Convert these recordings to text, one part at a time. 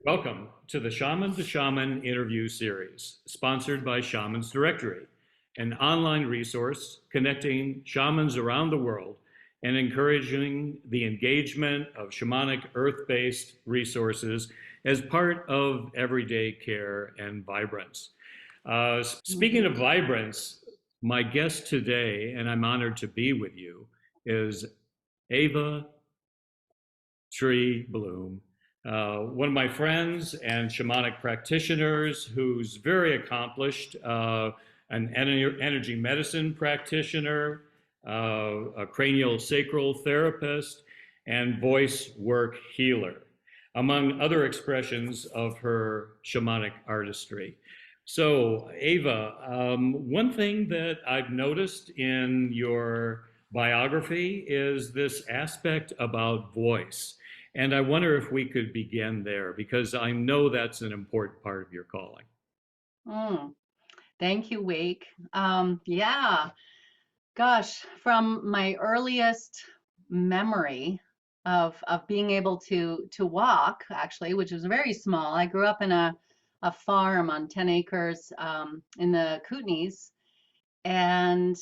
Welcome to the Shaman to Shaman interview series, sponsored by Shamans Directory, an online resource connecting shamans around the world and encouraging the engagement of shamanic earth-based resources as part of everyday care and vibrance. Speaking of vibrance, my guest today, and I'm honored to be with you, is Eva Tree Blum, one of my friends and shamanic practitioners who's very accomplished, an energy medicine practitioner, a cranial sacral therapist, and voice work healer, among other expressions of her shamanic artistry. So, Eva, one thing that I've noticed in your biography is this aspect about voice. And I wonder if we could begin there because I know that's an important part of your calling. Mm, thank you, Wake. Yeah, gosh, from my earliest memory of being able to walk, actually, which was very small. I grew up in a farm on 10 acres in the Kootenays, and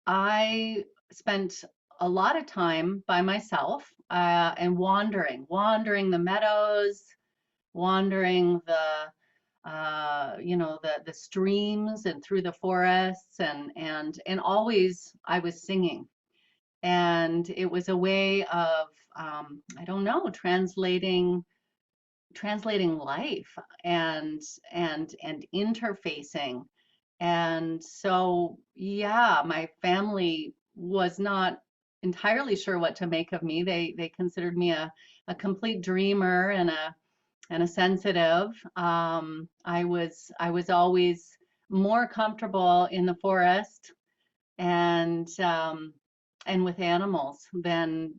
I spent a lot of time by myself and wandering the meadows, wandering the streams and through the forests and always I was singing. And it was a way of I don't know, translating life and interfacing. And so, yeah, my family was not entirely sure what to make of me. They considered me a complete dreamer and a sensitive. I was always more comfortable in the forest and with animals than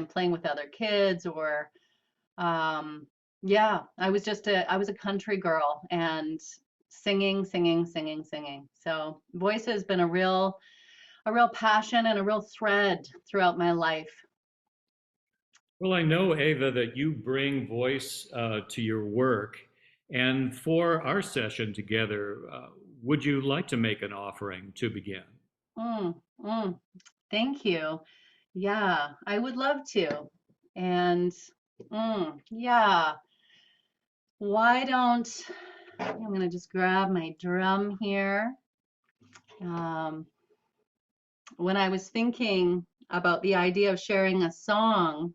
playing with other kids or um, yeah, I was a country girl and singing. So voice has been a real passion and a real thread throughout my life. Well, I know, Ava, that you bring voice to your work. And for our session together, would you like to make an offering to begin? Mm, mm, thank you. Yeah, I would love to. And yeah, why don't I'm going to just grab my drum here. Um, when I was thinking about the idea of sharing a song,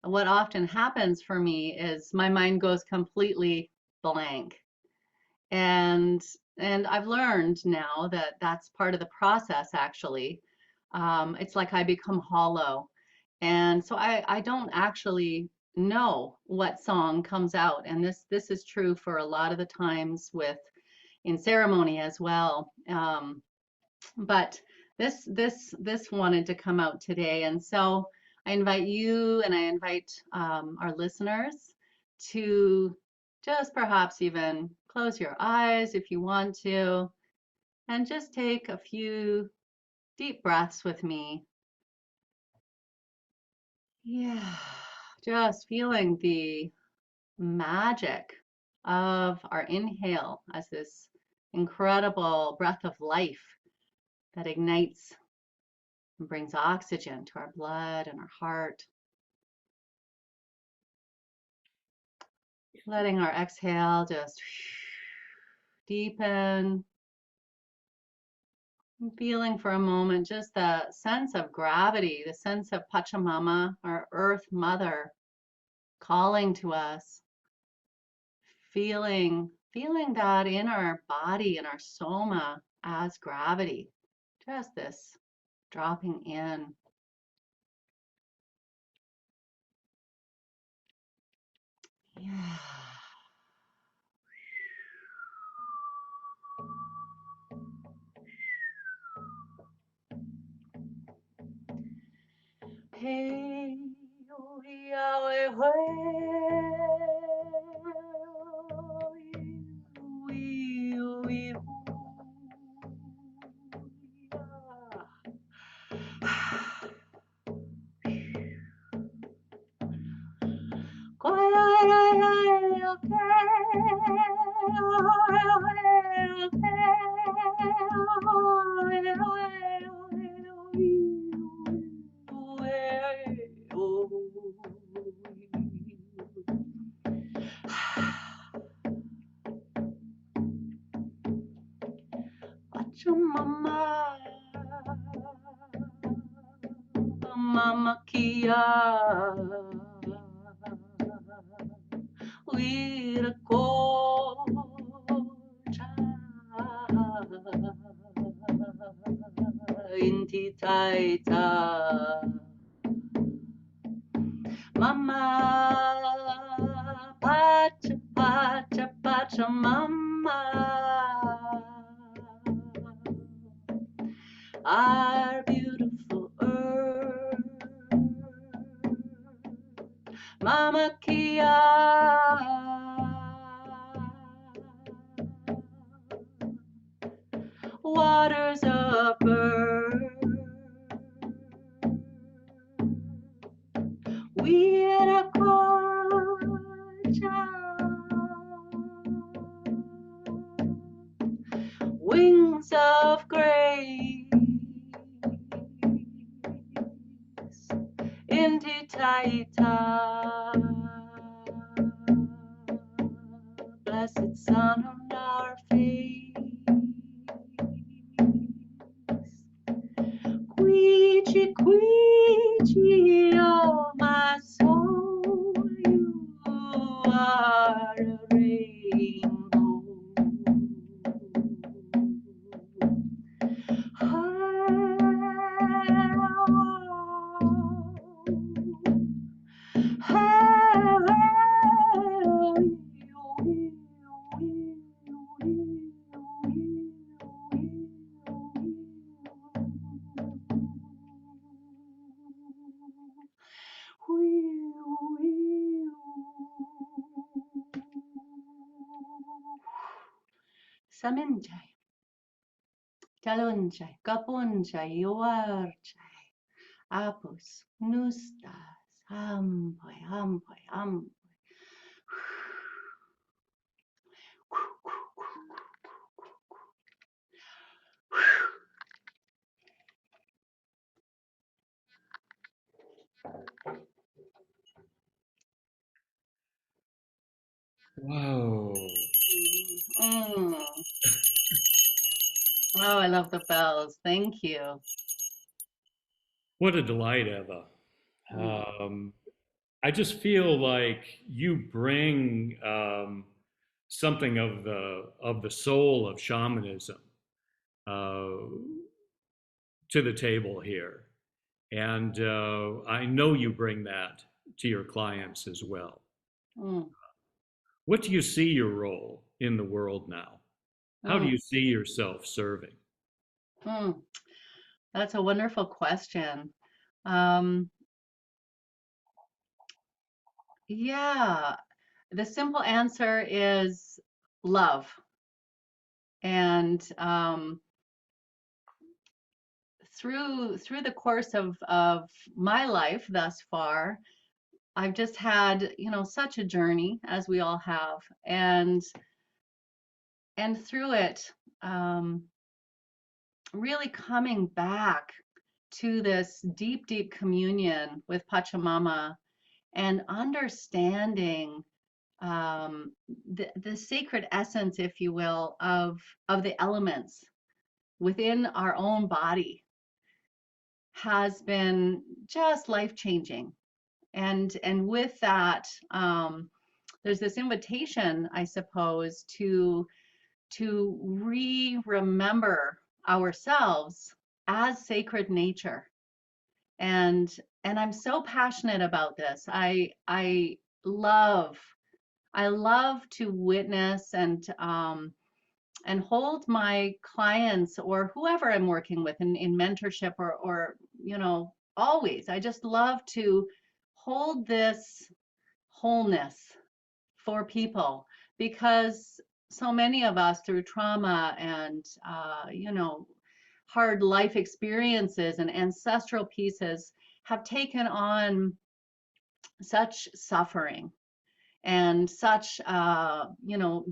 what often happens for me is my mind goes completely blank. And and I've learned now that that's part of the process actually. It's like I become hollow. And so I don't actually know what song comes out. And this is true for a lot of the times with in ceremony as well. But this wanted to come out today. And so I invite you and I invite our listeners to just perhaps even close your eyes if you want to, and just take a few deep breaths with me. Yeah, just feeling the magic of our inhale as this incredible breath of life that ignites and brings oxygen to our blood and our heart. Letting our exhale just deepen. And feeling for a moment just the sense of gravity, the sense of Pachamama, our Earth Mother, calling to us. Feeling that in our body, in our soma as gravity. Just this dropping in. Yeah. Hey, oh, Yahweh, Mama, Mama Kia, Wirakocha, Inti Taita, Mama, Pacha, Pacha, Pacha, Mama. Our beautiful earth, Mama Kia, waters of earth, Wirakocha, wings of grace, Inti Taita, blessed sun on our face, Quichi, Quichi, oh my soul, you are a rainbow. Saminjai, Talunjai, Kapunjai, Yuarjai, Apus, Nustas, Amboy, Amboy, Amboy. Wow. Mm. Oh, I love the bells. Thank you. What a delight, Eva. Mm. I just feel like you bring something of the soul of shamanism uh, to the table here, and I know you bring that to your clients as well. Mm. What do you see your role in the world now? How do Mm. you see yourself serving? Mm. That's a wonderful question. Um, yeah, the simple answer is love. And through the course of my life thus far, I've just had, such a journey, as we all have, and through it, um, really coming back to this deep, deep communion with Pachamama and understanding the sacred essence, if you will, of the elements within our own body has been just life changing. And with that, there's this invitation, I suppose, to remember ourselves as sacred nature. And I'm so passionate about this. I love to witness and hold my clients or whoever I'm working with in mentorship or always. I just love to hold this wholeness for people because so many of us through trauma and hard life experiences and ancestral pieces have taken on such suffering. and such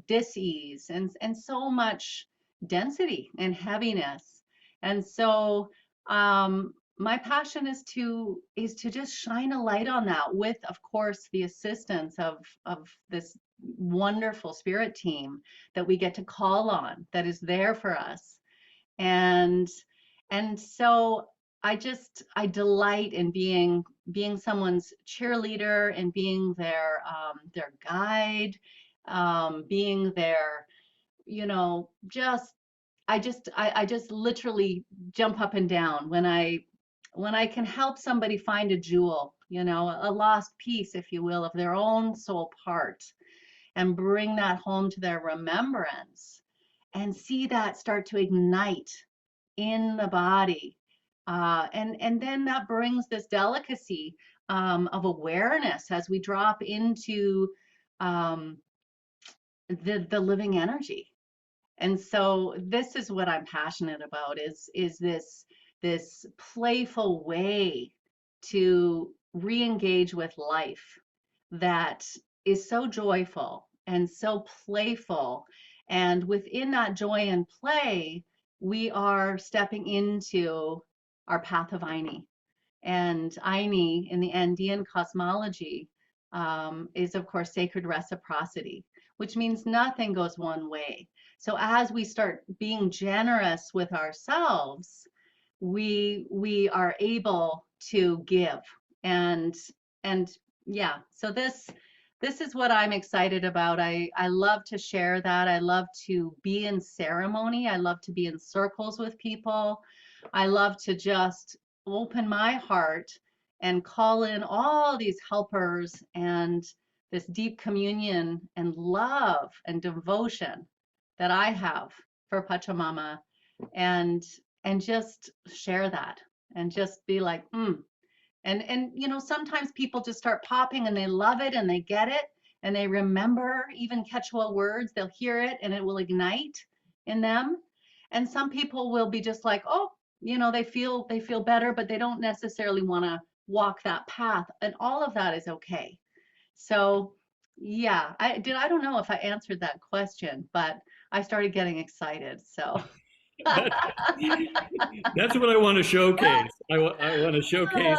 dis-ease and so much density and heaviness. And so my passion is to just shine a light on that with, of course, the assistance of this wonderful spirit team that we get to call on, that is there for us. And so I delight in being someone's cheerleader and being their guide, being their, just I just literally jump up and down when I can help somebody find a jewel, a lost piece, if you will, of their own soul part, and bring that home to their remembrance and see that start to ignite in the body. And then that brings this delicacy of awareness as we drop into um, the living energy. And so this is what I'm passionate about, is this playful way to re-engage with life that is so joyful and so playful. And within that joy and play, we are stepping into our path of Ini. And Ini in the Andean cosmology is, of course, sacred reciprocity, which means nothing goes one way. So as we start being generous with ourselves, we are able to give. And yeah, so this is what I'm excited about. I love to share that. I love to be in ceremony. I love to be in circles with people. I love to just open my heart and call in all these helpers and this deep communion and love and devotion that I have for Pachamama, and just share that and just be like, and sometimes people just start popping and they love it and they get it and they remember even Quechua words. They'll hear it and it will ignite in them. And some people will be just like, oh, they feel better, but they don't necessarily want to walk that path, and all of that is okay. So yeah, I don't know if I answered that question, but I started getting excited. So That's what I want to showcase. I want to showcase.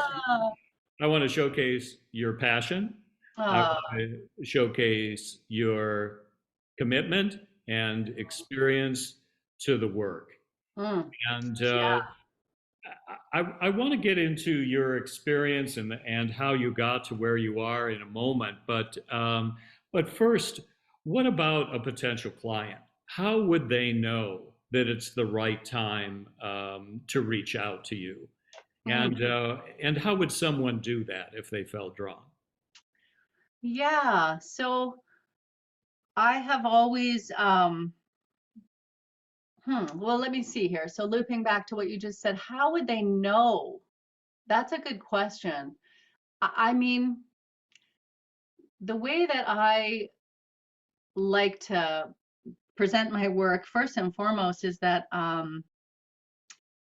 I want to showcase your passion. I want oh, to showcase your commitment and experience to the work. And yeah. I want to get into your experience and how you got to where you are in a moment. But first, what about a potential client? How would they know that it's the right time to reach out to you? And how would someone do that if they felt drawn? Yeah, so I have always, well, let me see here. So looping back to what you just said, how would they know? That's a good question. I mean, the way that I like to present my work, first and foremost, is that,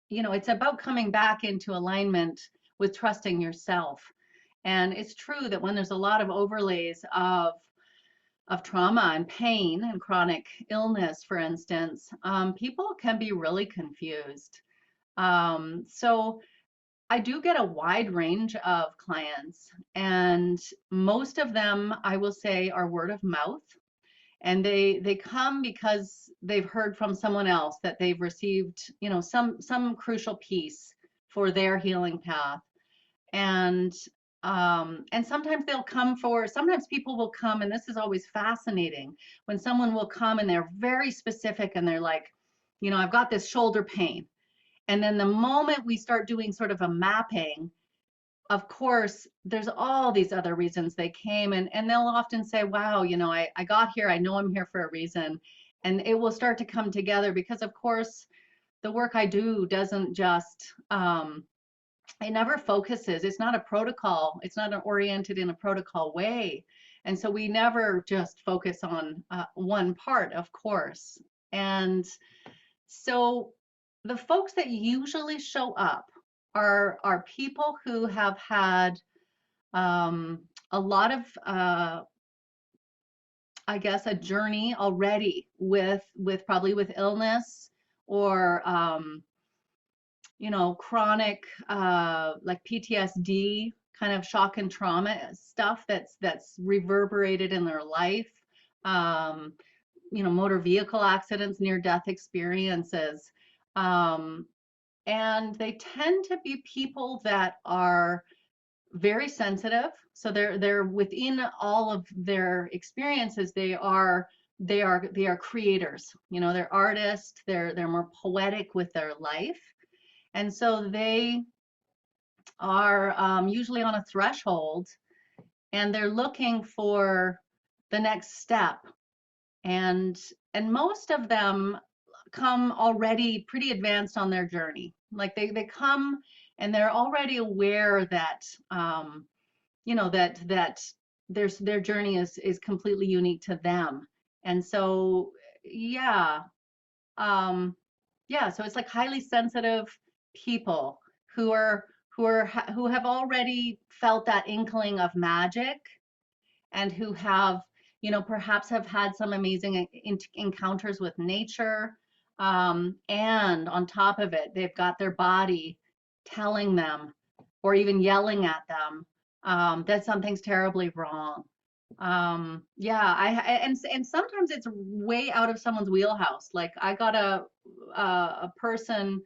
it's about coming back into alignment with trusting yourself. And it's true that when there's a lot of overlays of trauma and pain and chronic illness, for instance, people can be really confused. So I do get a wide range of clients, and most of them, I will say, are word of mouth. And they come because they've heard from someone else that they've received, some crucial piece for their healing path. And sometimes sometimes people will come, and this is always fascinating, when someone will come and they're very specific and they're like, I've got this shoulder pain. And then the moment we start doing sort of a mapping, of course, there's all these other reasons they came, and they'll often say, wow, I got here, I know I'm here for a reason. And it will start to come together because, of course, the work I do doesn't just, it never focuses. It's not a protocol. It's not oriented in a protocol way. And so we never just focus on one part, of course. And so the folks that usually show up are people who have had a lot of I guess, a journey already with probably with illness or chronic like PTSD, kind of shock and trauma stuff that's reverberated in their life. Um, Motor vehicle accidents, near death experiences. Um, and they tend to be people that are very sensitive. So they're within all of their experiences, they are creators. They're artists, they're more poetic with their life. And so they are usually on a threshold, and they're looking for the next step. And most of them come already pretty advanced on their journey. Like they come and they're already aware that that their journey is completely unique to them. And so yeah, um so it's like highly sensitive people who have already felt that inkling of magic, and who have, perhaps have had some amazing encounters with nature. And on top of it, they've got their body telling them, or even yelling at them, that something's terribly wrong. And sometimes it's way out of someone's wheelhouse. Like I got a person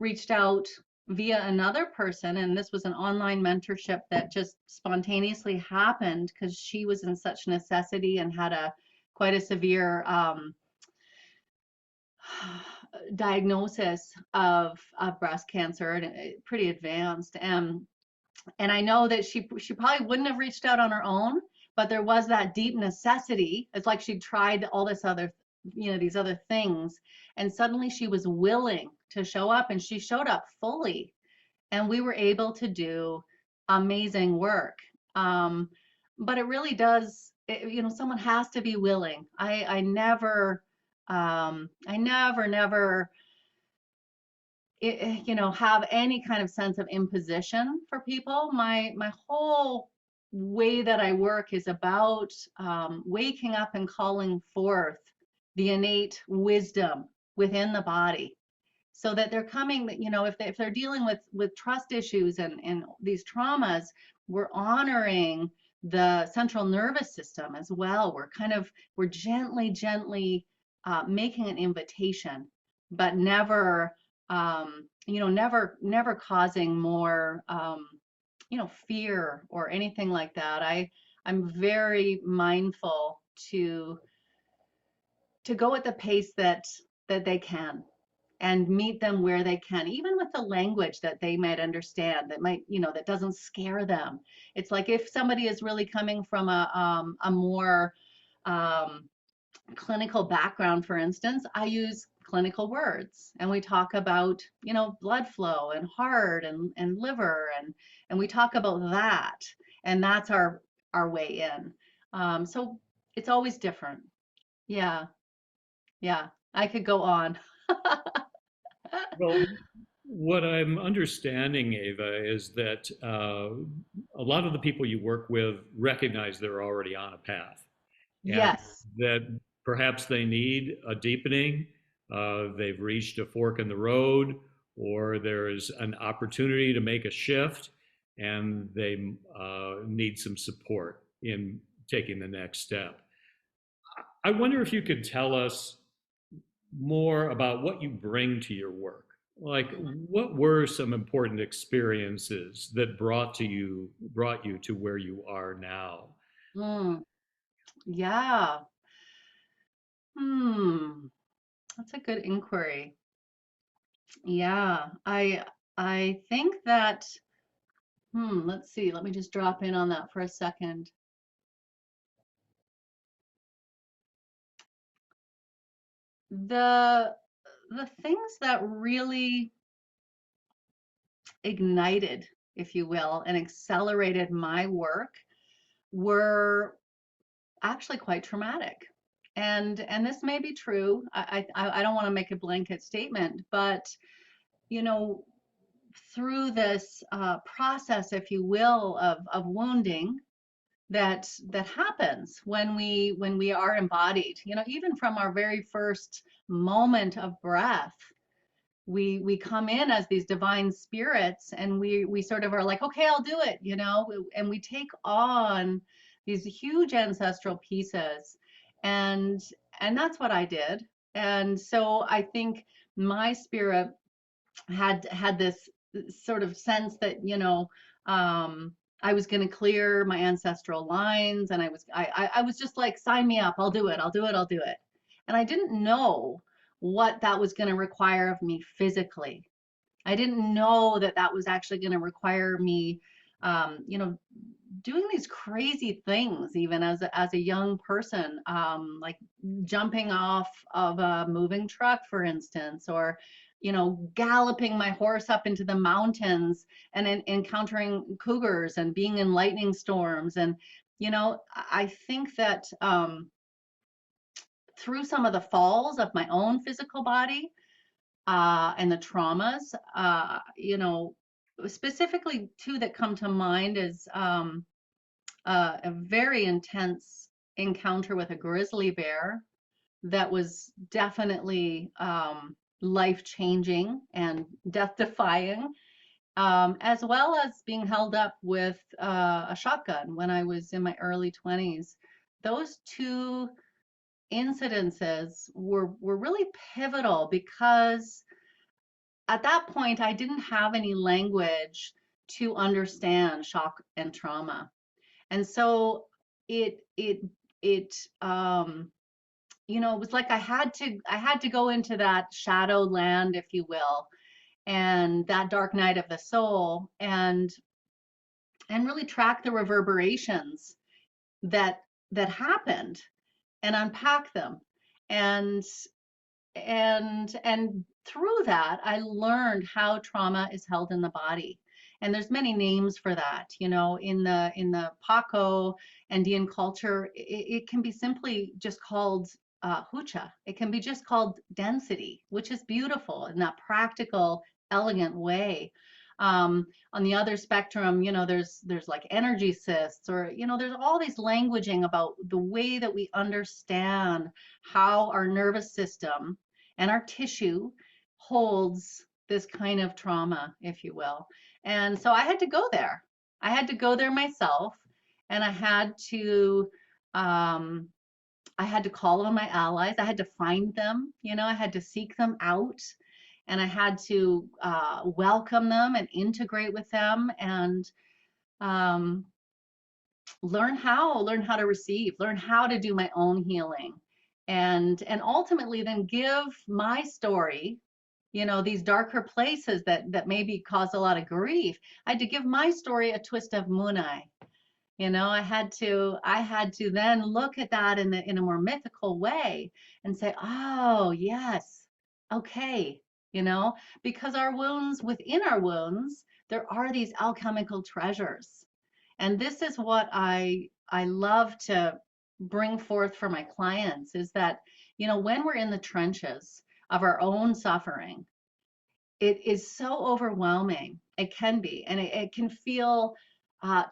reached out via another person, and this was an online mentorship that just spontaneously happened because she was in such necessity and had a quite a severe diagnosis of breast cancer, and pretty advanced. And I know that she probably wouldn't have reached out on her own, but there was that deep necessity. It's like she'd tried all this other, these other things, and suddenly she was willing to show up, and she showed up fully, and we were able to do amazing work. But it really does, someone has to be willing. I never, never have any kind of sense of imposition for people. My whole way that I work is about waking up and calling forth the innate wisdom within the body, so that they're coming, if they're dealing with trust issues and these traumas, we're honoring the central nervous system as well. We're gently making an invitation, but never never causing more fear or anything like that. I'm very mindful to go at the pace that they can, and meet them where they can, even with the language that they might understand, that might, that doesn't scare them. It's like if somebody is really coming from a more clinical background, for instance, I use clinical words, and we talk about, blood flow and heart and liver, and we talk about that, and that's our way in. So it's always different. Yeah, yeah. I could go on. Well, what I'm understanding, Ava, is that a lot of the people you work with recognize they're already on a path, and Yes. that perhaps they need a deepening. They've reached a fork in the road, or there is an opportunity to make a shift, and they need some support in taking the next step. I wonder if you could tell us more about what you bring to your work. Like, what were some important experiences that brought you to where you are now? Mm, yeah. Hmm. That's a good inquiry. Yeah. I think that, let's see. Let me just drop in on that for a second. The the things that really ignited, if you will, and accelerated my work were actually quite traumatic. And this may be true. I don't want to make a blanket statement, but you know, through this process, if you will, of wounding, that happens when we are embodied. You know, even from our very first moment of breath, we come in as these divine spirits, and we sort of are like, okay, I'll do it, you know, and we take on these huge ancestral pieces, and that's what I did. And so I think my spirit had this sort of sense that, you know, I was going to clear my ancestral lines, and I was just like, sign me up, I'll do it, I'll do it, I'll do it. And I didn't know what that was going to require of me physically. I didn't know that that was actually going to require me, you know, doing these crazy things, even as a young person, like jumping off of a moving truck, for instance, or, you know, galloping my horse up into the mountains and encountering cougars and being in lightning storms. And, you know, I think that through some of the falls of my own physical body, and the traumas, you know, specifically two that come to mind is a very intense encounter with a grizzly bear that was definitely life-changing and death-defying, as well as being held up with a shotgun when I was in my early 20s. Those two incidences were really pivotal, because at that point I didn't have any language to understand shock and trauma. And so it it it you know, it was like I had to go into that shadow land, if you will, and that dark night of the soul, and really track the reverberations that happened, and unpack them. And and through that I learned how trauma is held in the body. And there's many names for that, you know, in the Paco Andean culture. It can be simply just called hucha. It can be just called density, which is beautiful in that practical, elegant way. On the other spectrum, you know, there's like energy cysts, or, you know, there's all these languaging about the way that we understand how our nervous system and our tissue holds this kind of trauma, if you will. And so I had to go there. I had to go there myself, and um, I had to call on my allies. I had to find them. You know, I had to seek them out, and I had to welcome them and integrate with them, and um, learn how to receive, learn how to do my own healing, and ultimately then give my story, you know, these darker places that maybe cause a lot of grief. I had to give my story a twist of Moonai. You know, I had to then look at that in a more mythical way, and say, oh yes, okay, you know, because our wounds, within our wounds, there are these alchemical treasures. And this is what I love to bring forth for my clients, is that, you know, when we're in the trenches of our own suffering, it is so overwhelming. It can be, and it can feel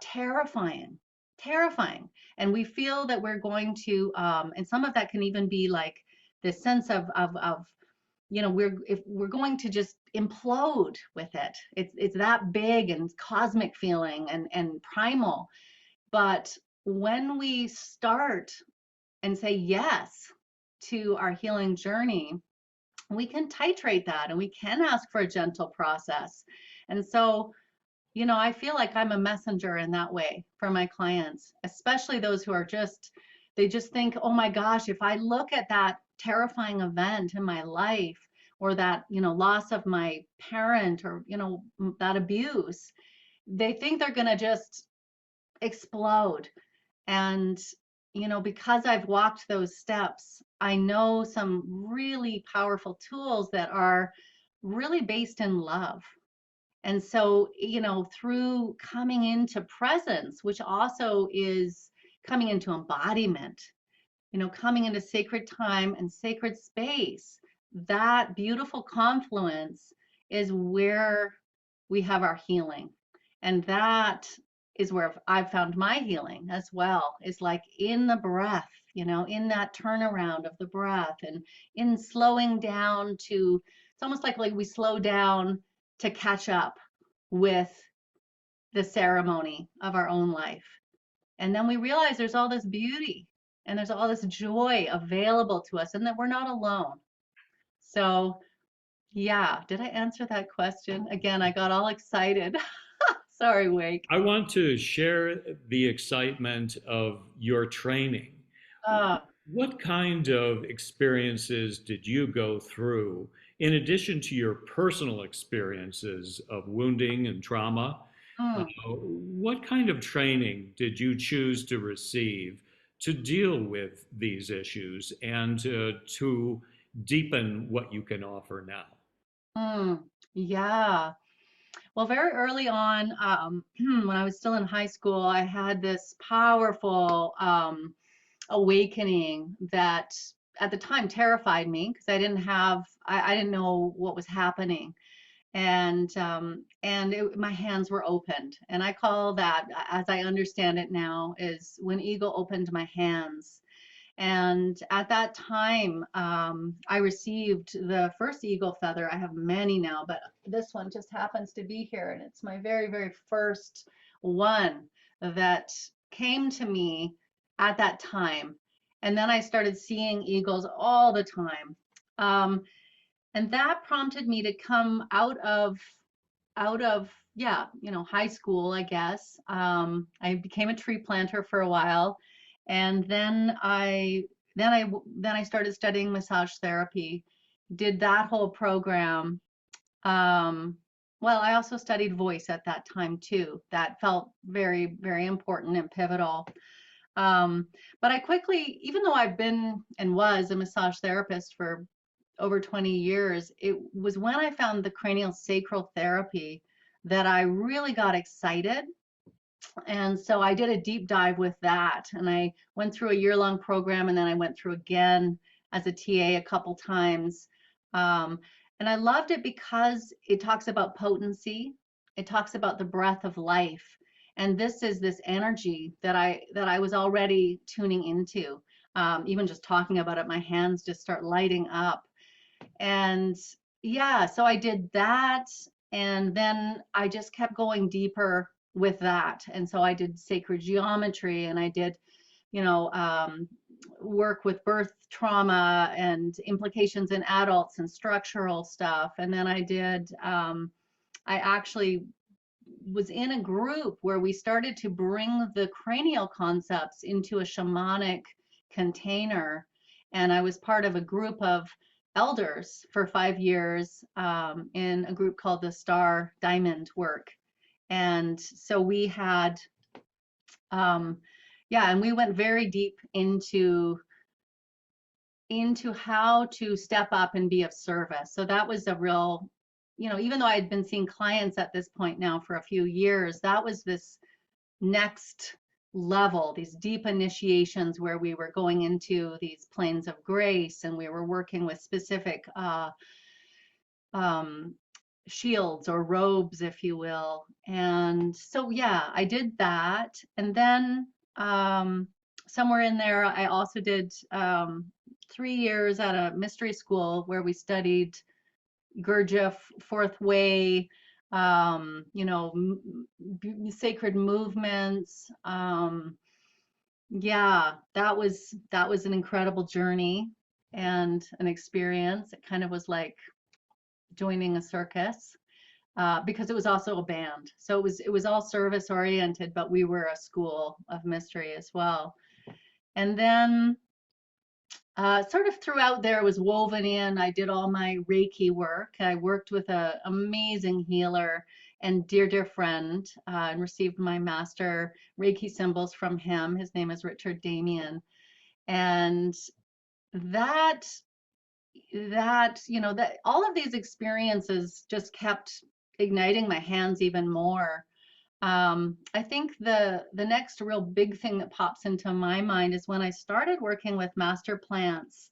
terrifying, terrifying. And we feel that we're going to, and some of that can even be like this sense of, you know, if we're going to just implode with it. It's that big and cosmic feeling, and primal. But when we start and say yes to our healing journey, we can titrate that, and we can ask for a gentle process. And so, you know, I feel like I'm a messenger in that way for my clients, especially those who are they just think, oh my gosh, if I look at that terrifying event in my life, or that, you know, loss of my parent, or, you know, that abuse, they think they're going to just explode. And, you know, because I've walked those steps, I know some really powerful tools that are really based in love. And so, you know, through coming into presence, which also is coming into embodiment, you know, coming into sacred time and sacred space, that beautiful confluence is where we have our healing. And that is where I've found my healing as well, is like in the breath, in that turnaround of the breath, and in slowing down to, it's almost like we slow down to catch up with the ceremony of our own life. And then we realize there's all this beauty and there's all this joy available to us, and that we're not alone. So, yeah, did I answer that question? Again, I got all excited. Sorry, Wake. I want to share the excitement of your training. Uh, What kind of experiences did you go through, in addition to your personal experiences of wounding and trauma? mm, What kind of training did you choose to receive to deal with these issues and to deepen what you can offer now? mm, yeah. Well, very early on, when I was still in high school, I had this powerful awakening that at the time terrified me, because I didn't know what was happening. And my hands were opened, and I call that, as I understand it now, is when ego opened my hands. And at that time, I received the first eagle feather. I have many now, but this one just happens to be here, and it's my very, very first one that came to me at that time. And then I started seeing eagles all the time. Um, and that prompted me to come out of yeah, high school, I guess. I became a tree planter for a while, and then I started studying massage therapy, did that whole program. um, well, I also studied voice at that time too. That felt very, very important and pivotal. um, but I quickly, even though I've been and was a massage therapist for over 20 years, it was when I found the cranial sacral therapy that I really got excited. And so I did a deep dive with that. And I went through a year-long program, and then I went through again as a TA a couple times. Um, and I loved it because it talks about potency. It talks about the breath of life. And this is this energy that I was already tuning into. Even just talking about it, my hands just start lighting up. And yeah, so I did that. And then I just kept going deeper with that. And so I did sacred geometry, and I did, you know, um, work with birth trauma and implications in adults and structural stuff. And then I actually was in a group where we started to bring the cranial concepts into a shamanic container. And I was part of a group of elders for 5 years, in a group called the Star Diamond Work. And so we had, yeah, and we went very deep into how to step up and be of service. So that was a real, even though I had been seeing clients at this point now for a few years, that was this next level, these deep initiations where we were going into these planes of grace, and we were working with specific um, shields or robes, if you will. And so, yeah, I did that. And then somewhere in there, I also did 3 years at a mystery school where we studied Gurdjieff, Fourth Way, sacred movements. Yeah, that was an incredible journey and an experience. It kind of was like joining a circus, because it was also a band. So it was all service oriented, but we were a school of mystery as well. And then sort of throughout there was woven in, I did all my Reiki work. I worked with an amazing healer and dear friend, and received my master Reiki symbols from him. His name is Richard Damien. And that that all of these experiences just kept igniting my hands even more. I think the next real big thing that pops into my mind is when I started working with master plants,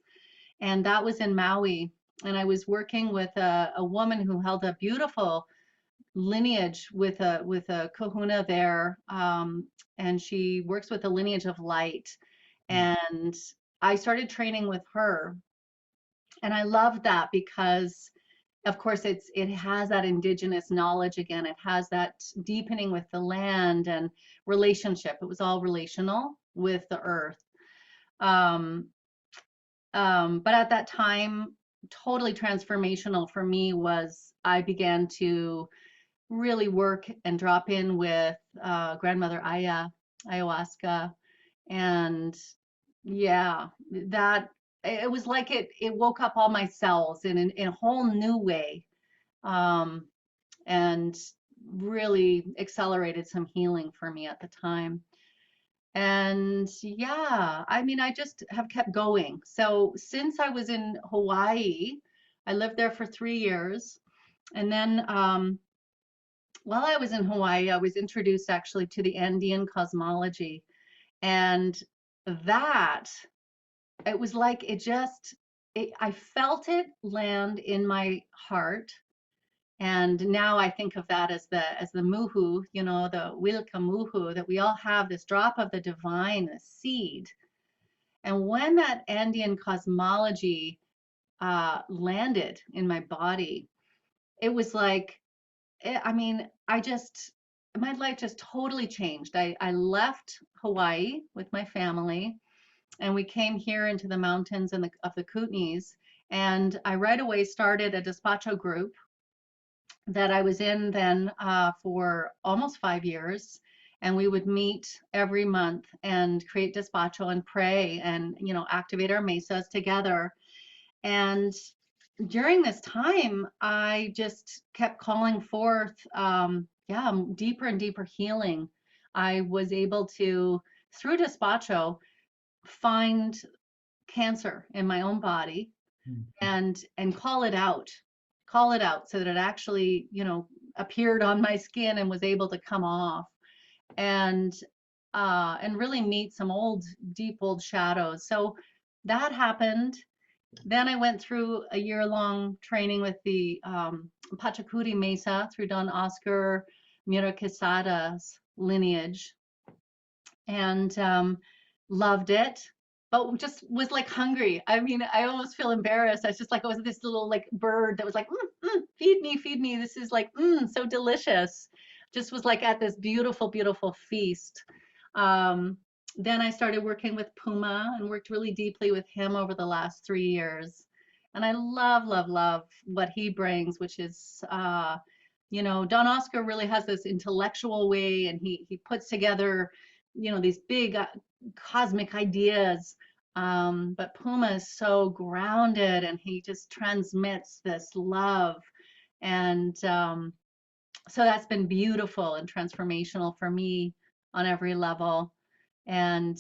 and that was in Maui. And I was working with a woman who held a beautiful lineage with a kahuna there, and she works with the lineage of light. And I started training with her, and I loved that because of course it has that indigenous knowledge again. It has that deepening with the land and relationship. It was all relational with the earth. Um, but at that time, totally transformational for me was I began to really work and drop in with grandmother ayahuasca, and yeah, that it was like it woke up all my cells in a whole new way, um, and really accelerated some healing for me at the time. And yeah, I mean, I just have kept going. So since I was in Hawaii, I lived there for 3 years. And then while I was in Hawaii, I was introduced actually to the Andean cosmology. And that, it was like I felt it land in my heart. And now I think of that as the muhu, the wilka muhu, that we all have this drop of the divine, the seed. And when that Andean cosmology landed in my body, it was like, I mean, my life just totally changed. I left Hawaii with my family, and we came here into the mountains of the Kootenays. And I right away started a despacho group that I was in then for almost 5 years. And we would meet every month and create despacho and pray and, activate our mesas together. And during this time, I just kept calling forth, yeah, deeper and deeper healing. I was able to, through despacho, find cancer in my own body and call it out so that it actually, appeared on my skin and was able to come off, and really meet some deep old shadows. So that happened. Then I went through a year-long training with the Pachacudi Mesa through Don Oscar Mira Quesada's lineage, and loved it, but just was like hungry. I mean, I almost feel embarrassed. I was just like, I was this little like bird that was like, feed me, feed me. This is like, so delicious. Just was like at this beautiful, beautiful feast. Um, then I started working with Puma and worked really deeply with him over the last 3 years. And I love, love, love what he brings, which is, Don Oscar really has this intellectual way, and he puts together, these big cosmic ideas. But Puma is so grounded, and he just transmits this love. And so that's been beautiful and transformational for me on every level. And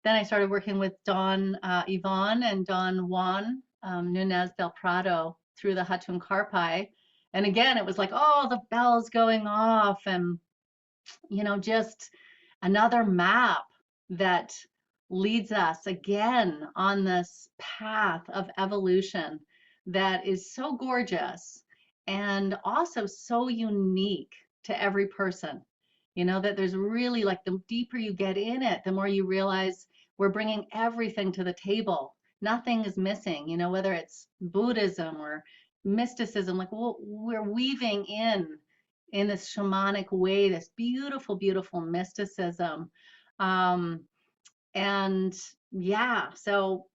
then I started working with Don Yvonne and Don Juan Nunez del Prado through the Hatun Karpai. And again, it was like, oh, the bells going off, and, just another map that leads us again on this path of evolution that is so gorgeous and also so unique to every person. That there's really, like, the deeper you get in it, the more you realize we're bringing everything to the table. Nothing is missing, whether it's Buddhism or mysticism, like, well, we're weaving in this shamanic way, this beautiful, beautiful mysticism. Um, and yeah, so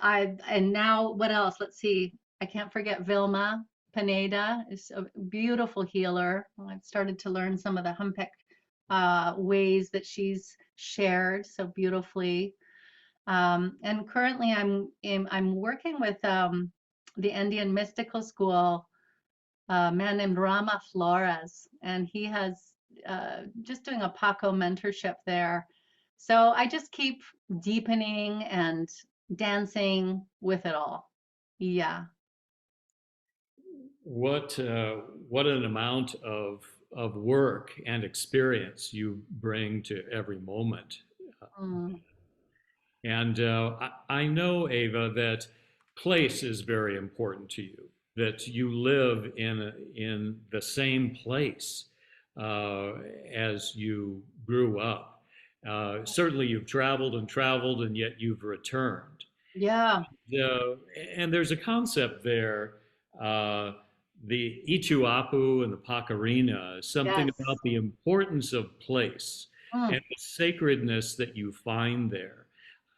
and now what else? Let's see. I can't forget Vilma Pineda is a beautiful healer. I've started to learn some of the Humpek ways that she's shared so beautifully. And currently I'm working with the Indian mystical school, a man named Rama Flores, and he has just doing a Paco mentorship there. So I just keep deepening and dancing with it all. Yeah. What an amount of work and experience you bring to every moment. Mm. And I know, Ava, that place is very important to you. that you live in the same place uh, as you grew up. Certainly, you've traveled and traveled, and yet you've returned. Yeah. The, and there's a concept there, uh, the Ichuapu and the Pacarina, something about Yes. the importance of place and Mm, the sacredness that you find there.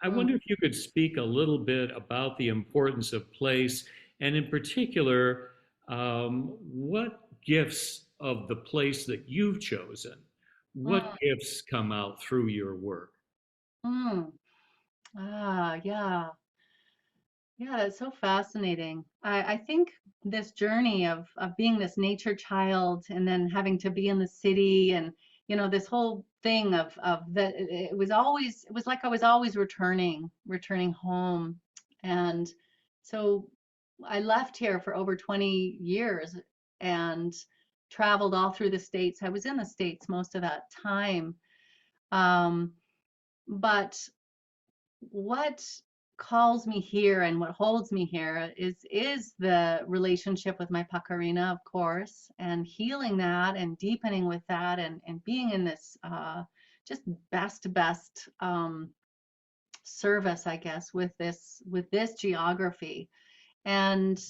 I mm, wonder if you could speak a little bit about the importance of place, and in particular, what gifts of the place that you've chosen, what mm, gifts come out through your work? mm. Yeah. Yeah, that's so fascinating. I think this journey of being this nature child and then having to be in the city and this whole thing of that it was like I was always returning home. And so I left here for over 20 years and traveled all through the States. I was in the States most of that time. Um, but what calls me here and what holds me here is the relationship with my pacarina, of course, and healing that and deepening with that and being in this just best service, I guess, with this geography. And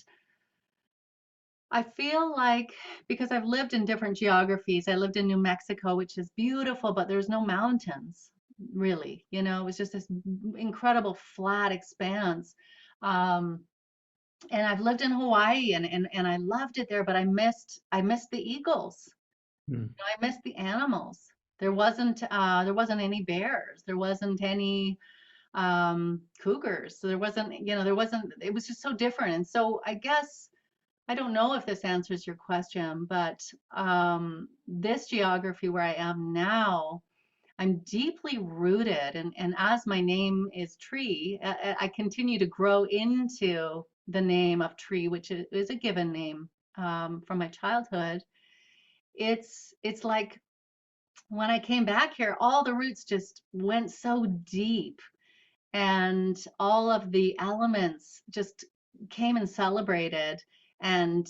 I feel like because I've lived in different geographies, I lived in New Mexico, which is beautiful, but there's no mountains really. It was just this incredible flat expanse. Um, and I've lived in Hawaii and I loved it there, but I missed the eagles. Hmm. I missed the animals. There wasn't any bears. There wasn't any cougars. So it was just so different. And so I guess I don't know if this answers your question, but this geography where I am now, I'm deeply rooted, and as my name is Tree, I continue to grow into the name of Tree, which is a given name from my childhood. It's like when I came back here, all the roots just went so deep, and all of the elements just came and celebrated. And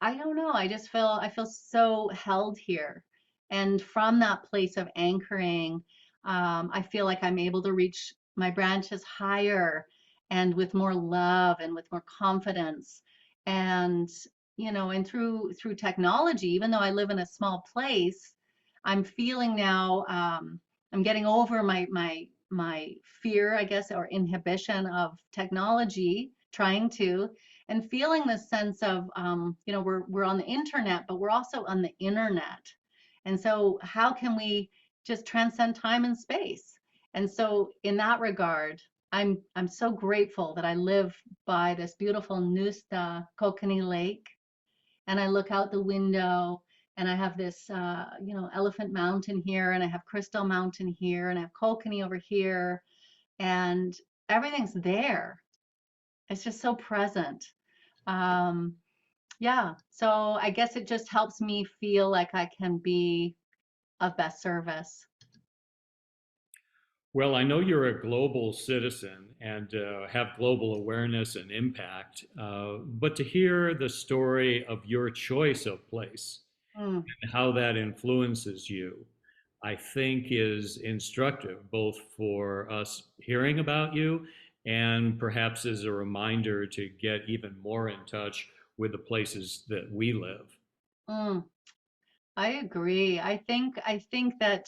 I don't know, I feel so held here. And from that place of anchoring, I feel like I'm able to reach my branches higher and with more love and with more confidence. And and through technology, even though I live in a small place, I'm feeling now, I'm getting over my fear, I guess, or inhibition of technology, trying to, and feeling this sense of, we're on the internet, but we're also on the internet. And so, how can we just transcend time and space? And so, in that regard, I'm so grateful that I live by this beautiful Nusta Kokani Lake, and I look out the window and I have this, Elephant Mountain here, and I have Crystal Mountain here, and I have Kokanee over here, and everything's there. It's just so present. Um, yeah, so I guess it just helps me feel like I can be of best service. Well, I know you're a global citizen and have global awareness and impact, but to hear the story of your choice of place Mm, and how that influences you, I think is instructive, both for us hearing about you and perhaps as a reminder to get even more in touch with the places that we live. mm, I agree. I think that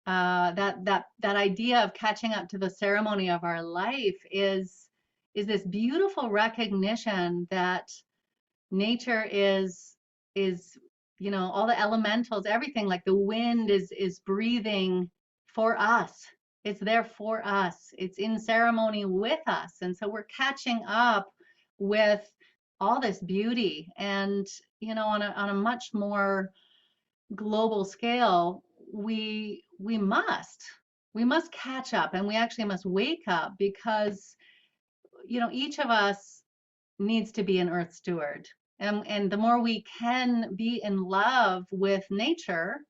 that idea of catching up to the ceremony of our life is this beautiful recognition that nature is all the elementals, everything, like the wind is breathing for us. It's there for us. It's in ceremony with us. And so we're catching up with all this beauty. And on a much more global scale, we must catch up, and we actually must wake up, because each of us needs to be an earth steward. And the more we can be in love with nature,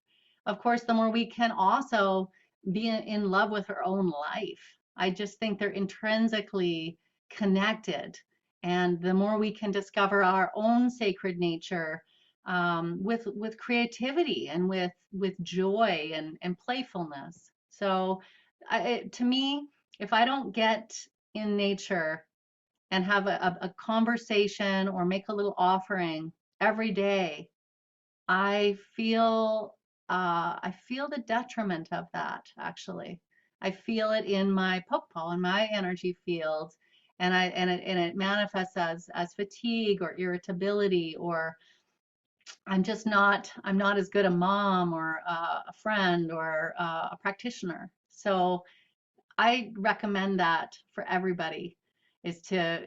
of course, the more we can also be in love with our own life. I just think they're intrinsically connected. And the more we can discover our own sacred nature, with creativity and with joy and playfulness. So, to me, if I don't get in nature and have a conversation or make a little offering every day, I feel the detriment of that, actually. I feel it in my poke pole, in my energy field, and it manifests as fatigue or irritability, or I'm not as good a mom or a friend or a practitioner. So I recommend that for everybody, is to,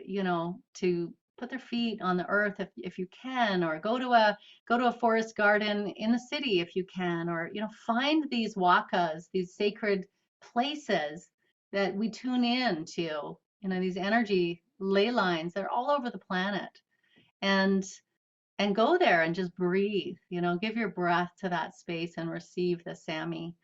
to put their feet on the earth if you can, or go to a forest garden in the city if you can, or find these wakas, these sacred places that we tune in to, these energy ley lines that are all over the planet, and go there and just breathe, give your breath to that space and receive the Sami.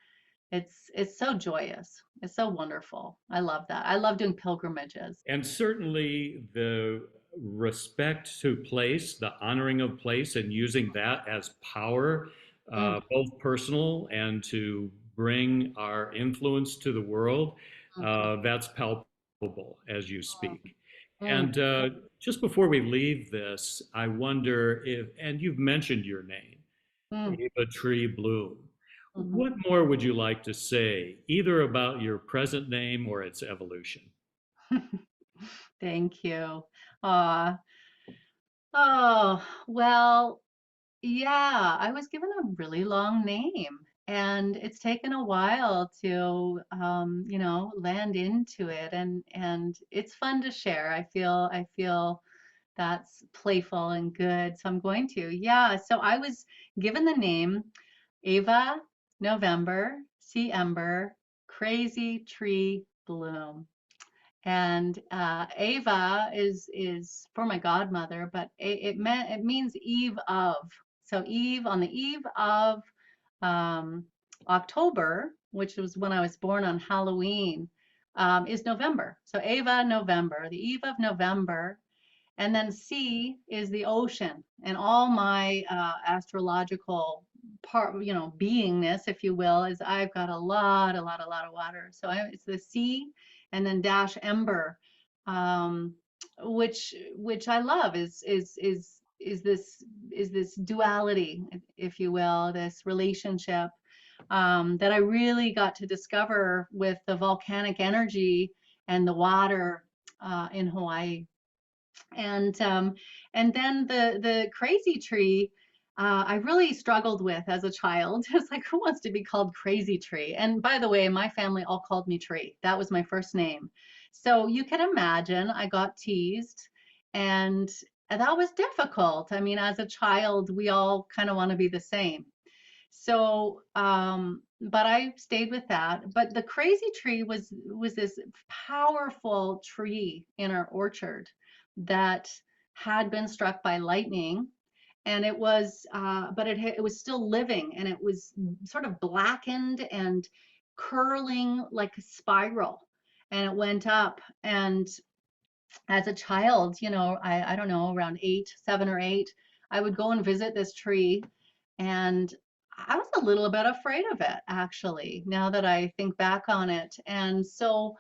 It's so joyous. It's so wonderful. I love that. I love doing pilgrimages. And certainly the respect to place, the honoring of place, and using that as power, Mm, both personal and to bring our influence to the world, mhm, that's palpable as you speak. mm, And just before we leave this, I wonder if, and you've mentioned your name, mm, Eva Tree Bloom. mhm. What more would you like to say, either about your present name or its evolution? Thank you. Uh, oh, well, yeah, I was given a really long name, and it's taken a while to, land into it, and it's fun to share. I feel that's playful and good, so I'm going to. Yeah, so I was given the name Ava November Sea Ember Crazy Tree Bloom. And Ava is for my godmother, but it means eve of. So eve, on the eve of um, October, which was when I was born on Halloween, is November. So Ava November, the eve of November. And then C is the ocean, and all my astrological part, beingness, if you will, is I've got a lot of water. So it's the C, and then dash ember, um, which I love, is this duality, if you will, this relationship, that I really got to discover with the volcanic energy and the water in Hawaii. And um, and then the crazy tree, I really struggled with as a child. It's like, who wants to be called crazy tree? And by the way, my family all called me Tree. That was my first name. So you can imagine I got teased, and that was difficult. I mean, as a child, we all kind of want to be the same. So, but I stayed with that. But the crazy tree was this powerful tree in our orchard that had been struck by lightning, and it was still living, and it was sort of blackened and curling like a spiral, and it went up. And as a child, I don't know, around 7 or 8, I would go and visit this tree, and I was a little bit afraid of it, actually, now that I think back on it. And so,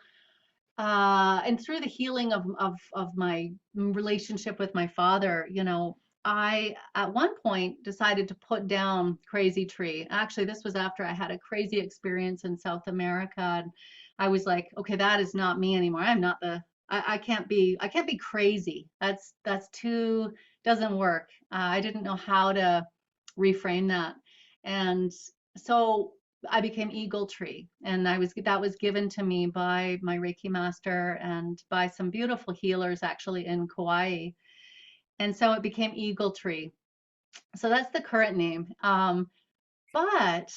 and through the healing of my relationship with my father, I at one point decided to put down crazy tree. Actually, this was after I had a crazy experience in South America, and I was like, okay, that is not me anymore. I can't be crazy. That's too, doesn't work. I didn't know how to reframe that. And so I became Eagle Tree, and that was given to me by my Reiki master and by some beautiful healers actually in Kauai. And so it became Eagle Tree. So that's the current name. But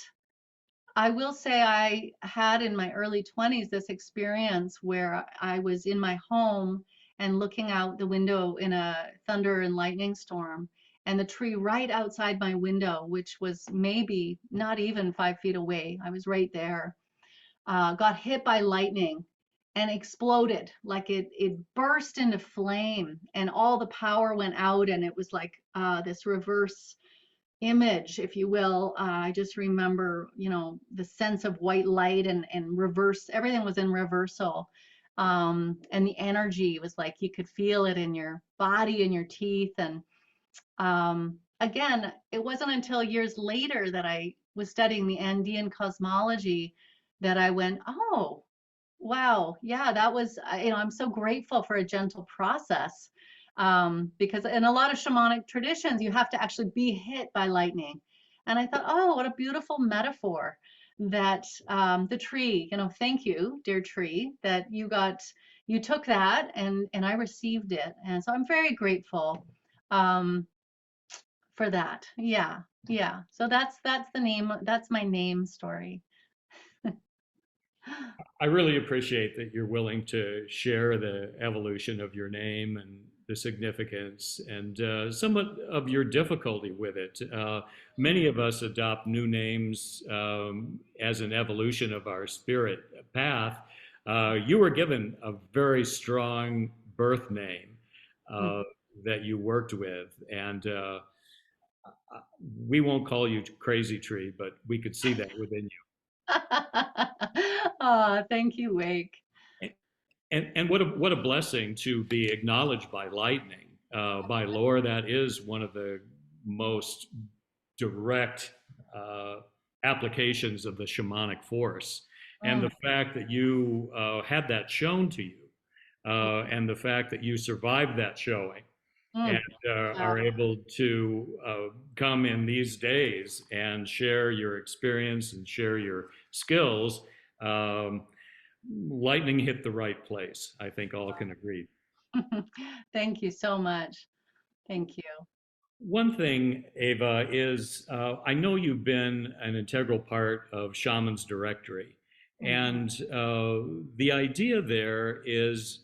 I will say I had in my early 20s this experience where I was in my home and looking out the window in a thunder and lightning storm. And the tree right outside my window, which was maybe not even 5 feet away, I was right there, got hit by lightning. and exploded, like it burst into flame, and all the power went out, and it was like this reverse image, if you will. I just remember, the sense of white light and reverse, everything was in reversal. And the energy was like you could feel it in your body and your teeth. And again, it wasn't until years later that I was studying the Andean cosmology that I went, oh, wow, yeah, that was, I'm so grateful for a gentle process, because in a lot of shamanic traditions, you have to actually be hit by lightning. And I thought, oh, what a beautiful metaphor that the tree, thank you, dear tree, that you took that and I received it. And so I'm very grateful um, for that. Yeah, yeah. So that's the name, that's my name story. I really appreciate that you're willing to share the evolution of your name and the significance and somewhat of your difficulty with it. Many of us adopt new names as an evolution of our spirit path. You were given a very strong birth name uh, that you worked with, and we won't call you Crazy Tree, but we could see that within you. Oh, thank you, Wake. And what a blessing to be acknowledged by lightning, by lore. That is one of the most direct uh, applications of the shamanic force. And Mm, the fact that you had that shown to you, and the fact that you survived that showing and mm, are yeah. able to come in these days and share your experience and share your skills. Um, Lightning hit the right place. I think all can agree. Thank you so much. Thank you. One thing, Eva, is I know you've been an integral part of Shamans Directory. Mm, And the idea there is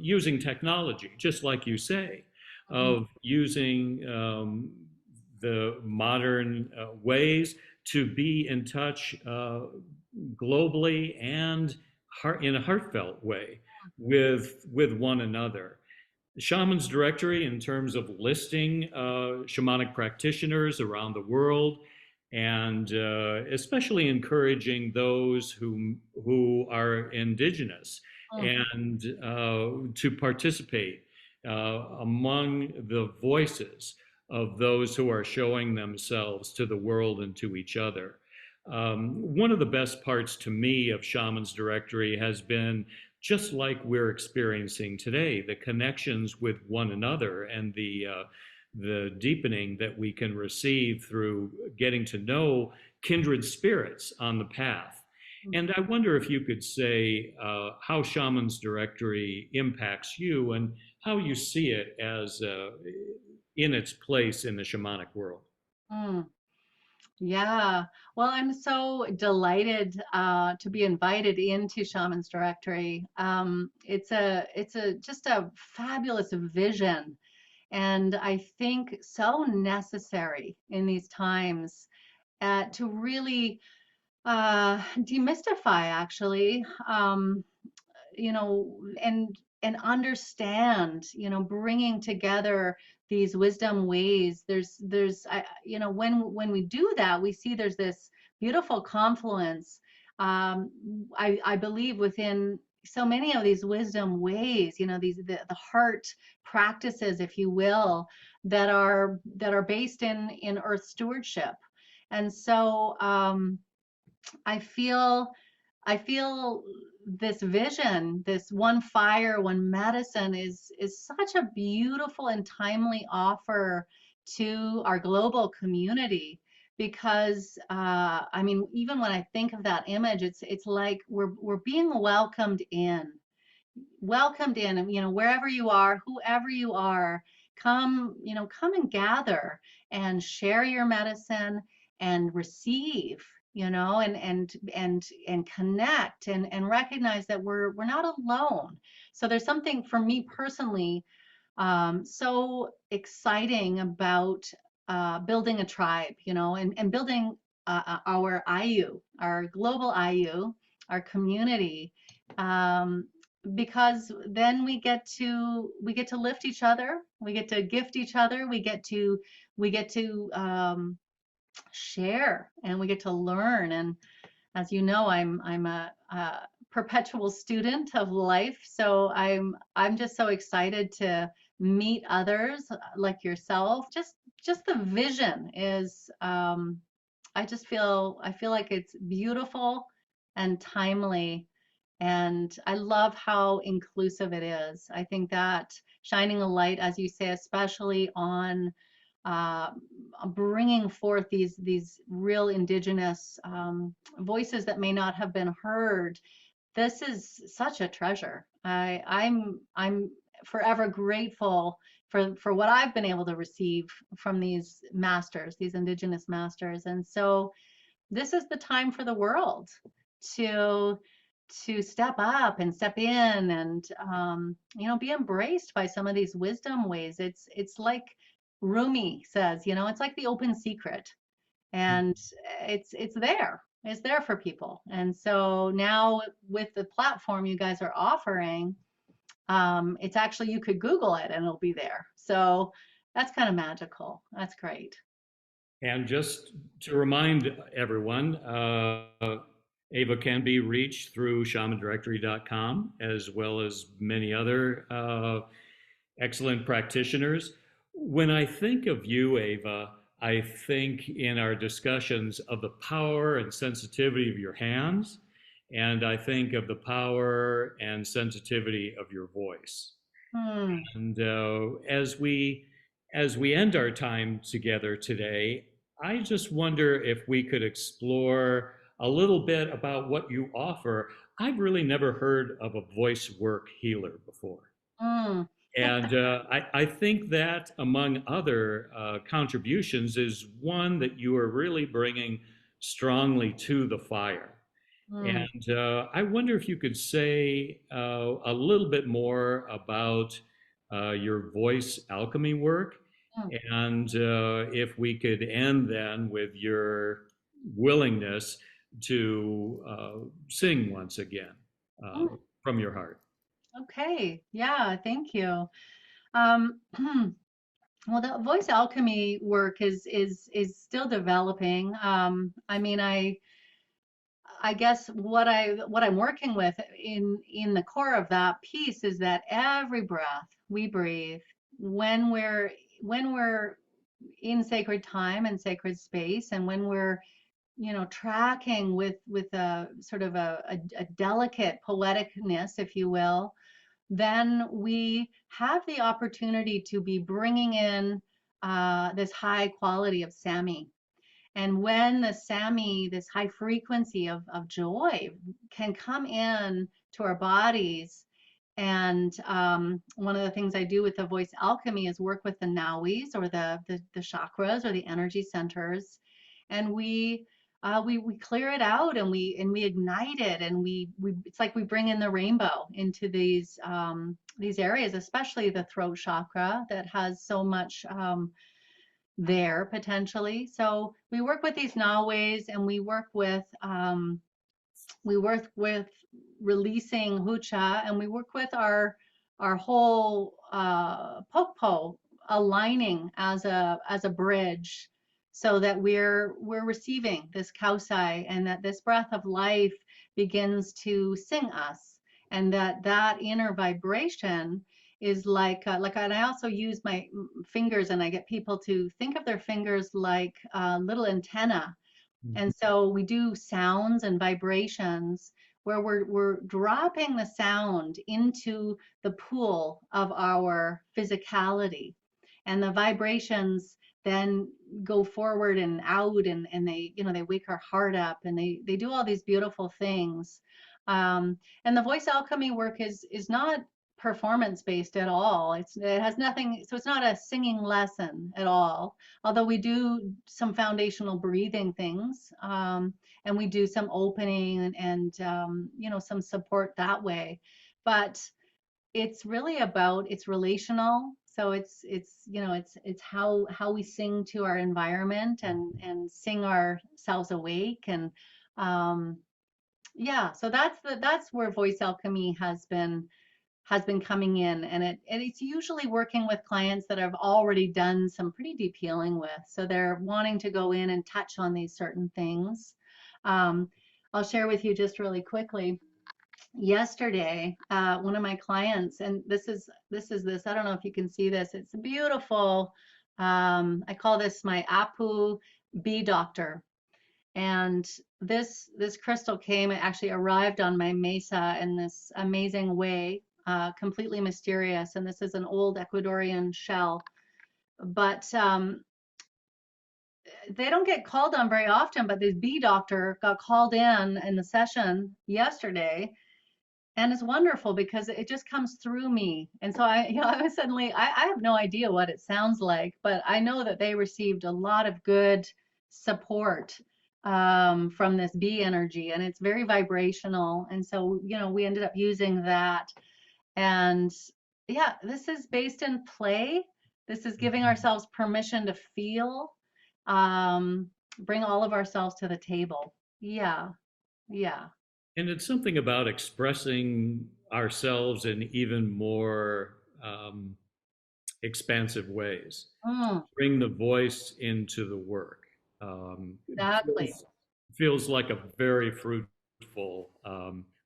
using technology, just like you say, mm, of using the modern ways to be in touch globally and in a heartfelt way with one another. The Shamans Directory, in terms of listing shamanic practitioners around the world, and especially encouraging those who are indigenous mm, and to participate among the voices of those who are showing themselves to the world and to each other. One of the best parts to me of Shamans Directory has been just like we're experiencing today, the connections with one another and the deepening that we can receive through getting to know kindred spirits on the path. mm, And I wonder if you could say how Shamans Directory impacts you and how you see it as in its place in the shamanic world. mm. Yeah. Well, I'm so delighted to be invited into Shaman's Directory. It's a just a fabulous vision, and I think so necessary in these times to really demystify, actually, you know, and understand, bringing together these wisdom ways. When we do that, we see there's this beautiful confluence. I believe within so many of these wisdom ways, the heart practices, if you will, that are based in earth stewardship. And so I feel this vision, this one fire, one medicine is such a beautiful and timely offer to our global community, because I mean, even when I think of that image, it's like we're being welcomed in, and wherever you are, whoever you are, come and gather and share your medicine and receive, and connect and recognize that we're not alone. So there's something for me personally so exciting about building a tribe, and building our IU, our global IU, our community, um, because then we get to lift each other, we get to gift each other, we get to share, and we get to learn. And as you know, I'm a perpetual student of life, so I'm just so excited to meet others like yourself. Just the vision is, I feel like it's beautiful and timely, and I love how inclusive it is. I think that shining a light, as you say, especially on uh, bringing forth these real indigenous voices that may not have been heard. This is such a treasure. I'm forever grateful for what I've been able to receive from these masters, these indigenous masters. And so this is the time for the world to step up and step in, and be embraced by some of these wisdom ways. It's like Rumi says, it's like the open secret, and it's there for people. And so now, with the platform you guys are offering, it's actually, you could Google it and it'll be there. So that's kind of magical. That's great. And just to remind everyone, Ava can be reached through shamandirectory.com, as well as many other excellent practitioners. When I think of you, Ava, I think in our discussions of the power and sensitivity of your hands, and I think of the power and sensitivity of your voice. Hmm. And as we end our time together today, I just wonder if we could explore a little bit about what you offer. I've really never heard of a voice work healer before. Hmm. And I think that, among other contributions, is one that you are really bringing strongly to the fire. Hmm. And I wonder if you could say a little bit more about your voice alchemy work, Hmm. and if we could end then with your willingness to sing once again uh, Hmm. from your heart. Okay. Yeah. Thank you. Um, well, the voice alchemy work is still developing. I mean, I guess what I'm working with in the core of that piece is that every breath we breathe, when we're in sacred time and sacred space, and when we're tracking with a sort of a delicate poeticness, if you will, then we have the opportunity to be bringing in this high quality of Sami. And when the Sami, this high frequency of joy, can come in to our bodies. And one of the things I do with the voice alchemy is work with the nawis, or the chakras, or the energy centers, and we clear it out, and we ignite it, and we it's like we bring in the rainbow into these areas, especially the throat chakra that has so much there potentially. So we work with these naways, and we work with releasing hucha, and we work with our whole pokpo aligning as a bridge, so that we're receiving this kausai, and that this breath of life begins to sing us, and that inner vibration is like, and I also use my fingers, and I get people to think of their fingers like little antenna. And so we do sounds and vibrations, where we're dropping the sound into the pool of our physicality. And the vibrations then go forward and out, and they wake our heart up, and they do all these beautiful things. And the voice alchemy work is not performance based at all. It has nothing, so it's not a singing lesson at all, although we do some foundational breathing things, and we do some opening, and some support that way. But it's really about, it's relational. So it's how we sing to our environment, and sing ourselves awake, and um Yeah, so that's where voice alchemy has been coming in, and it's usually working with clients that have already done some pretty deep healing with, so they're wanting to go in and touch on these certain things. um, I'll share with you just really quickly. Yesterday, one of my clients, and this, I don't know if you can see this, it's beautiful. I call this my Apu bee doctor. And this crystal came, it actually arrived on my mesa in this amazing way, completely mysterious. And this is an old Ecuadorian shell, but they don't get called on very often. But this bee doctor got called in the session yesterday, and it's wonderful because it just comes through me. And so I was suddenly, I have no idea what it sounds like, but I know that they received a lot of good support from this bee energy, and it's very vibrational. And so, we ended up using that. And yeah, this is based in play. This is giving ourselves permission to feel, um, bring all of ourselves to the table. Yeah, yeah. And it's something about expressing ourselves in even more expansive ways. Mm, Bring the voice into the work. It exactly. feels like a very fruitful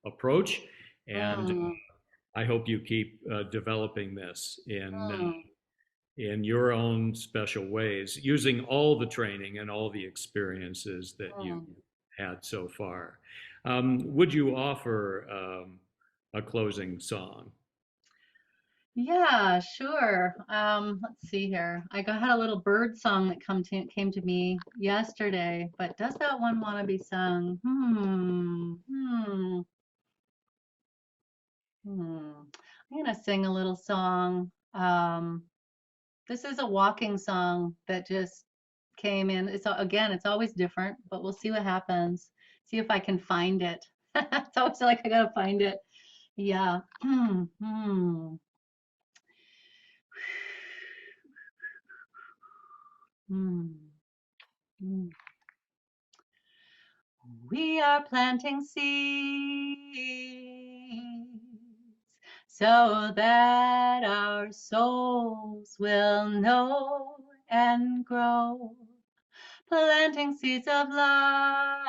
approach, and Mm. I hope you keep developing this Mm, in your own special ways, using all the training and all the experiences that you've mm. had so far. Would you offer a closing song? Yeah, sure. Let's see here. Had a little bird song that came to me yesterday, but does that one want to be sung? I'm gonna sing a little song. This is a walking song that just came in. Again, it's always different, but we'll see what happens. See if I can find it. It's always like I gotta find it. Yeah. Hmm. Hmm. We are planting seeds so that our souls will know and grow. Planting seeds of love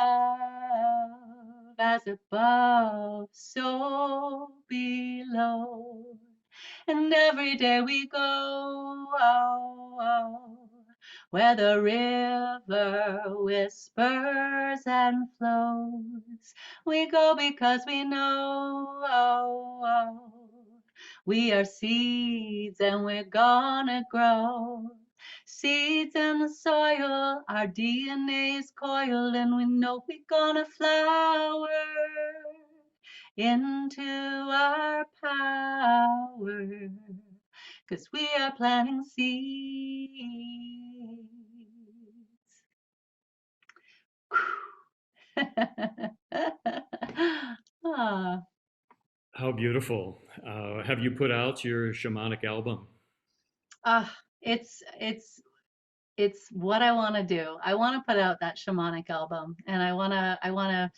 as above, so below. And every day we go where the river whispers and flows. We go because we know we are seeds and we're gonna grow. Seeds in the soil, our DNA is coiled, and we know we're gonna flower into our power, 'cause we are planting seeds. ah, How beautiful. Have you put out your shamanic album? ah, it's what I want to do. I want to put out that shamanic album, and I want to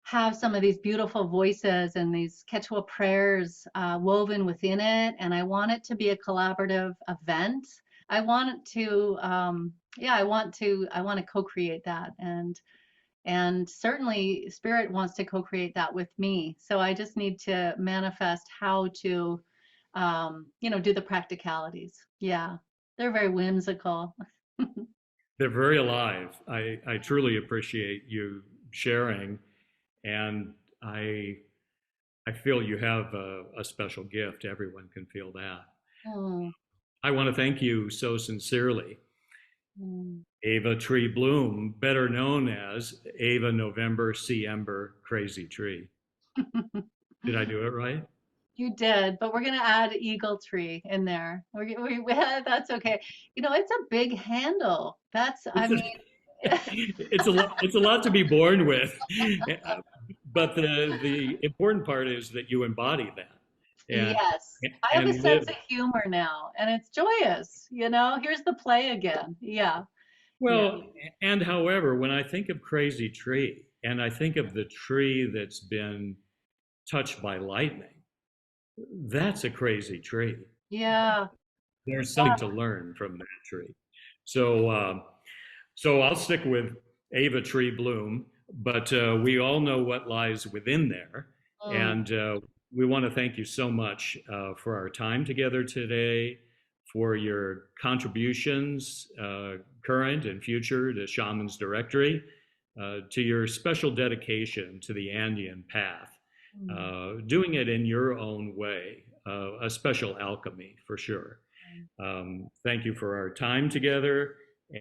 have some of these beautiful voices and these Quechua prayers woven within it, and I want it to be a collaborative event. I want it to yeah, I want to co-create that, and certainly spirit wants to co-create that with me. So I just need to manifest how to do the practicalities. Yeah, they're very whimsical. They're very alive. I truly appreciate you sharing, and I I feel you have a special gift. Everyone can feel that. Mm, I want to thank you so sincerely. mm. Eva Tree Bloom, better known as Ava November Sea Ember Crazy Tree. Did I do it right? You did, but we're gonna add eagle tree in there. That's okay. It's a big handle. I It's a, mean, it's a lot to be born with, but the important part is that you embody that and yes. I have a and sense live. of humor now, and it's joyous. Here's the play again. Yeah, yeah. Well, and however, when I think of Crazy Tree, and I think of the tree that's been touched by lightning. That's a crazy tree. Yeah. There's something to learn from that tree. So, so I'll stick with Eva Tree Bloom, but we all know what lies within there. Mm, And we want to thank you so much for our time together today, for your contributions, current and future, to Shamans Directory, to your special dedication to the Andean path, mm, doing it in your own way, a special alchemy for sure. Thank you for our time together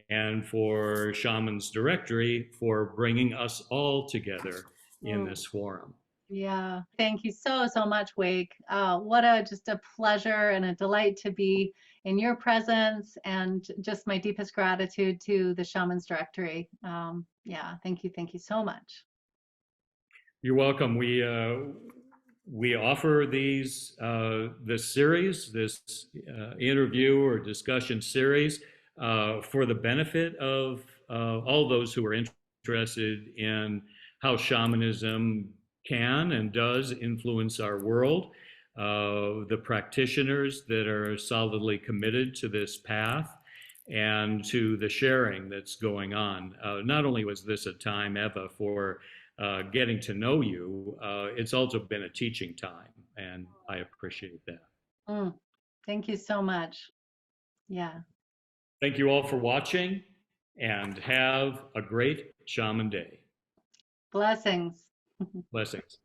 and for Shamans Directory for bringing us all together in mm. this forum. Yeah, thank you so much, Wake. What a just a pleasure and a delight to be in your presence, and just my deepest gratitude to the Shamans Directory. Yeah, thank you so much. You're welcome. We offer these this series, this interview or discussion series, for the benefit of all those who are interested in how shamanism can and does influence our world. The practitioners that are solidly committed to this path and to the sharing that's going on. Not only was this a time, Eva, for getting to know you, it's also been a teaching time, and I appreciate that. Mm, thank you so much. Yeah, Thank you all for watching, and have a great Shaman Day. blessings. Blessings.